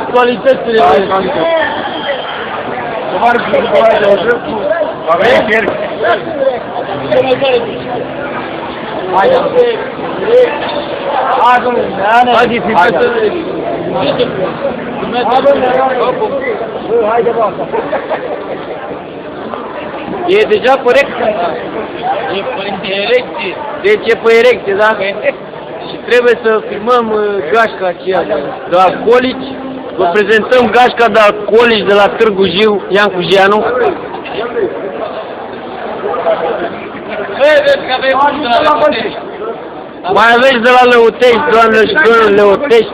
actualitățile. Tomar picătoare de ojă cu avea pierd. Haide, fi pe să... E deja pe erecție. E pe erecție. Deci e pe erecție, da? Și trebuie să filmăm gașca aceea de alcoolici. Vă prezentăm gașca de alcoolici de la Târgu Jiu, Iancu Gianu. Vedeți că avem unul de la Lăutești. Mai aveți de la Lăutești, doamnelor și domnilor Lăutești.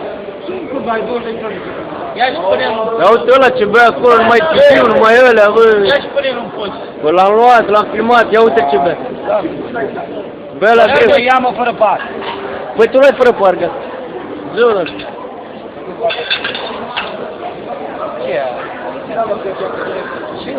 Ia și punem un... Dar uite ăla ce bea acolo, numai pipiu, numai ălea, bă. Ia și punem un post. Bă, l-am luat, l-am filmat, ia uite ce bea. Bea la greu. Ia-mă fără par. Păi tu l-ai fără par, gata. Zău, dar. Ce